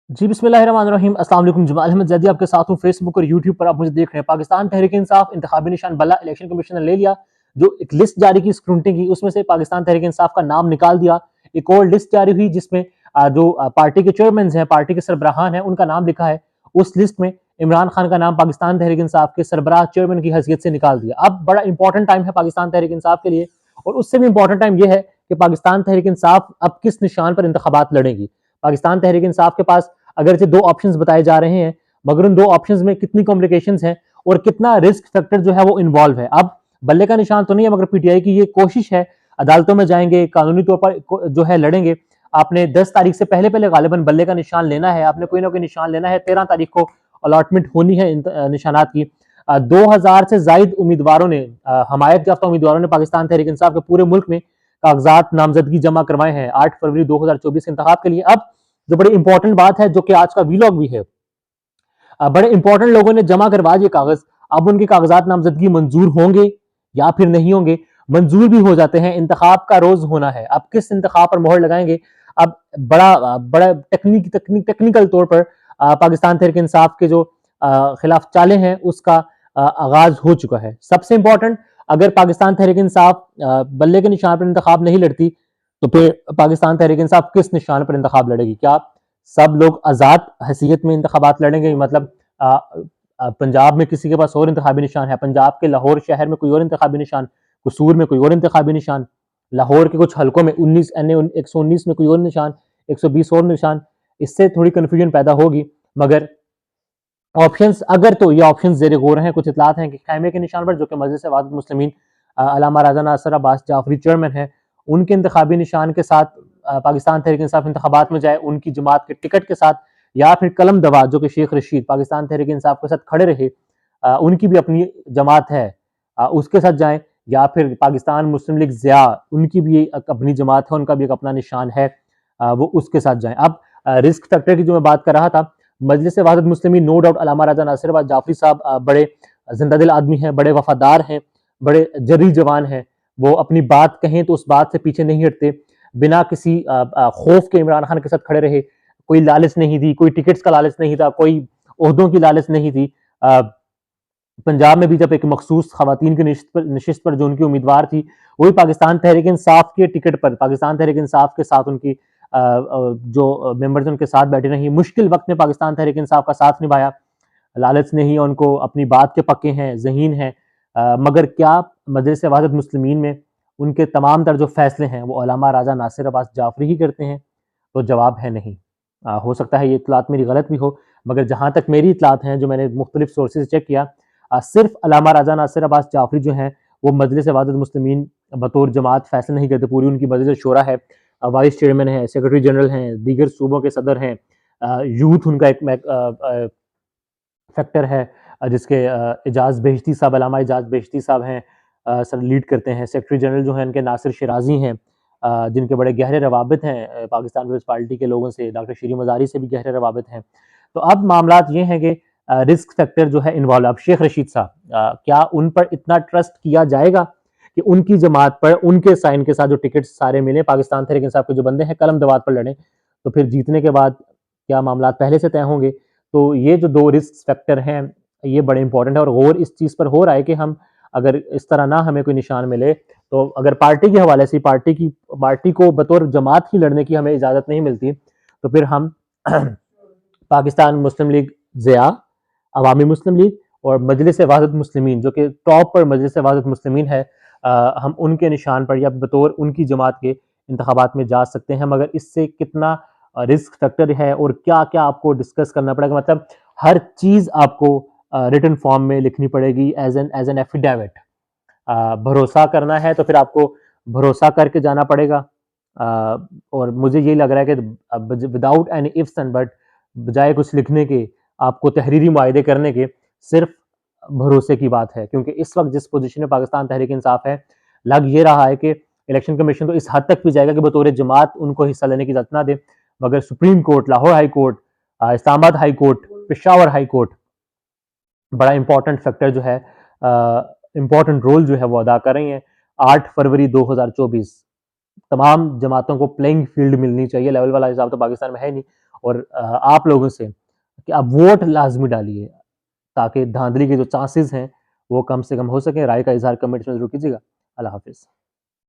जी बिस्मिल्लाहिर्रहमानिर्रहीम। अस्सलाम वालेकुम। जमाल अहमद जैदी आपके साथ हूँ फेसबुक और यूट्यूब पर। आप मुझे देख रहे हैं। पाकिस्तान तहरीक इंसाफ इंतखाबी निशान बल्ला इलेक्शन कमीशन ने ले लिया। जो एक लिस्ट जारी की स्क्रूटनी की, उसमें से पाकिस्तान तहरीक इंसाफ का नाम निकाल दिया। एक और लिस्ट जारी हुई जिसमें जो पार्टी के चेयरमैन हैं, पार्टी के सरबराहान हैं, उनका नाम लिखा है। उस लिस्ट में इमरान खान का नाम पाकिस्तान तहरीक इंसाफ के सरबराह चेयरमैन की हैसियत से निकाल दिया। अब बड़ा इंपॉर्टेंट टाइम है पाकिस्तान तहरीक इंसाफ के लिए। और उससे भी इंपॉर्टेंट टाइम यह है कि पाकिस्तान तहरीक इंसाफ अब किस निशान पर इंतखाबात लड़ेगी। पाकिस्तान तहरीक इंसाफ के पास अगर से दो ऑप्शंस बताए जा रहे हैं, मगर उन दो ऑप्शंस में कितनी कॉम्प्लिकेशंस हैं और कितना रिस्क फैक्टर जो है वो इन्वॉल्व है। अब बल्ले का निशान तो नहीं है, मगर पीटीआई की ये कोशिश है, अदालतों में जाएंगे, कानूनी तौर पर जो है लड़ेंगे। आपने 10 तारीख से पहले पहले गालिबन बल्ले का निशान लेना है, आपने कोई ना कोई निशान लेना है। 13 तारीख को अलॉटमेंट होनी है इन निशानात की। 2000 से जायद उम्मीदवारों ने, हमायत याफ्ता उम्मीदवारों ने पाकिस्तान तहरीक इंसाफ के पूरे मुल्क में कागजात नामजदगी जमा करवाए हैं 8 फरवरी 2024 के इंतखाब के लिए। अब जो बड़ी इंपॉर्टेंट बात है, जो कि आज का वीलॉग भी है, बड़े इंपॉर्टेंट लोगों ने जमा करवा दिए कागज। अब उनके कागजात नामजदगी मंजूर होंगे या फिर नहीं होंगे। मंजूर भी हो जाते हैं, इंतखाब का रोज होना है। अब किस इंतखाब पर मोहर लगाएंगे, अब बड़ा बड़ा टेक्निकल तौर पर पाकिस्तान तहरीक इंसाफ के जो खिलाफ चाले हैं उसका आगाज हो चुका है। सबसे इंपॉर्टेंट, अगर पाकिस्तान तहरीक इंसाफ बल्ले के निशान पर इंतखाब नहीं लड़ती, तो फिर पाकिस्तान तहरीक इंसाफ किस निशान पर इंतखाब लड़ेगी? क्या सब लोग आज़ाद हैसियत में इंतखाबात लड़ेंगे? मतलब पंजाब में किसी के पास और इंतखाबी निशान है, पंजाब के लाहौर शहर में कोई और इंतखाबी निशान, कसूर में कोई और इंतखाबी निशान, लाहौर के कुछ हलकों में 19 एन 119 में कोई और निशान, 120 और निशान। इससे थोड़ी कन्फ्यूजन पैदा होगी। मगर ऑप्शंस, अगर तो ये ऑप्शंस जेर गौर हैं। कुछ इतलात हैं कि खैमे के निशान पर, जो कि मजलिस वाहिद मुस्लिमीन अल्लामा राजा नासिर अब्बास जाफरी चेयरमैन है, उनके इंतखाबी निशान के साथ पाकिस्तान तहरीक इंसाफ इंतखाबात में जाए, उनकी जमात के टिकट के साथ, या फिर कलम दवा जो कि शेख रशीद पाकिस्तान तहरीक इंसाफ के साथ खड़े रहे, उनकी भी अपनी जमात है, उसके साथ जाएं। या फिर पाकिस्तान मुस्लिम लीग ज़िया, उनकी भी अपनी जमात है, उनका भी एक अपना निशान है, वो उसके साथ जाएं। अब रिस्क फैक्टर की जो मैं बात कर रहा था, मजलिस वाहिद मुस्लिमीन नो डाउट अल्लामा राजा नासिर अब्बास जाफरी साहब बड़े जिंदा दिल आदमी हैं, बड़े वफादार हैं, बड़े जर्री जवान हैं। वो अपनी बात कहें तो उस बात से पीछे नहीं हटते। बिना किसी खौफ के इमरान खान के साथ खड़े रहे। कोई लालच नहीं थी, कोई टिकट्स का लालच नहीं था, कोई ओहदों की लालच नहीं थी। पंजाब में भी जब एक मखसूस खवातीन की नशिस्त पर जो उनकी उम्मीदवार थी, वही पाकिस्तान तहरीक इंसाफ के टिकट पर, पाकिस्तान तहरीक इंसाफ के साथ उनकी जो मेंबर्स उनके साथ बैठे रही। मुश्किल वक्त में पाकिस्तान तहरीक इंसाफ का साथ निभाया। लालच नहीं है उनको, अपनी बात के पक्के हैं, ज़हीन हैं। मगर क्या मजलिस वाहिद मुस्लिमीन में उनके तमाम तर जो फैसले हैं वो अल्लामा राजा नासिर अब्बास जाफरी ही करते हैं? तो जवाब है नहीं। हो सकता है ये इतलात मेरी गलत भी हो, मगर जहाँ तक मेरी इतलात हैं, जो मैंने मुख्तलिफ सोर्सेज से चेक किया, सिर्फ अल्लामा राजा नासिर अब्बास जाफरी जो हैं, वो मजलिस वाहिद मुस्लिमीन बतौर जमात फैसले नहीं करते। पूरी उनकी मजलिस शोरा है, वाइस चेयरमैन हैं, सेक्रेटरी जनरल हैं, दीगर सूबों के सदर हैं, यूथ उनका एक फैक्टर है, जिसके एजाज बेहश्ती साहब, अल्लामा एजाज बेहश्ती साहब हैं, सर लीड करते हैं। सेक्रेटरी जनरल जो हैं इनके नासिर शिराजी हैं, जिनके बड़े गहरे रवाबित हैं पाकिस्तान पीपल्स पार्टी के लोगों से, डॉक्टर शीरी मज़ारी से भी गहरे रवाबित हैं। तो अब मामलात ये हैं कि रिस्क फैक्टर जो है इन्वॉल्व। अब शेख रशीद साहब, क्या उन पर इतना ट्रस्ट किया जाएगा कि उनकी जमात पर उनके साइन के साथ जो टिकट सारे मिले, पाकिस्तान तहरीक इंसाफ के जो बंदे हैं कलम दवात पर लड़ें, तो फिर जीतने के बाद क्या मामला पहले से तय होंगे? तो ये जो दो रिस्क फैक्टर हैं, ये बड़े इंपॉर्टेंट है। और गौर इस चीज़ पर हो रहा है कि हम अगर इस तरह ना हमें कोई निशान मिले, तो अगर पार्टी के हवाले से पार्टी को बतौर जमात ही लड़ने की हमें इजाज़त नहीं मिलती, तो फिर हम पाकिस्तान मुस्लिम लीग ज़िया, अवामी मुस्लिम लीग और मजलिस वाहिद मुस्लिमीन, जो कि टॉप पर मजलिस वाहिद मुस्लिमीन है, हम उनके निशान पर या बतौर उनकी जमात के इंतखाबात में जा सकते हैं। मगर इससे कितना रिस्क फैक्टर है और क्या क्या आपको डिस्कस करना पड़ेगा, मतलब हर चीज़ आपको रिटन फॉर्म में लिखनी पड़ेगी एज एन एफिडेविट। भरोसा करना है तो फिर आपको भरोसा करके जाना पड़ेगा। और मुझे यही लग रहा है कि without any ifs and but, बजाय कुछ लिखने के, आपको तहरीरी मुआहदे करने के, सिर्फ भरोसे की बात है। क्योंकि इस वक्त जिस पोजीशन में पाकिस्तान तहरीक इंसाफ है, लग ये रहा है कि इलेक्शन कमीशन तो इस हद तक भी जाएगा कि बतौर जमात उनको हिस्सा लेने की इजाजत ना दे, मगर supreme court, Lahore high court, Islamabad high court, Peshawar high court बड़ा इंपॉर्टेंट फैक्टर जो है, इंपॉर्टेंट रोल जो है वो अदा कर रही हैं। 8 फरवरी 2024 तमाम जमातों को प्लेइंग फील्ड मिलनी चाहिए। लेवल वाला हिसाब तो पाकिस्तान में है नहीं, और आप लोगों से कि आप वोट लाजमी डालिए ताकि धांधली के जो चांसेस हैं वो कम से कम हो सके। राय का इजहार कमेंट्स में जरूर कीजिएगा। अल्लाह हाफिज़।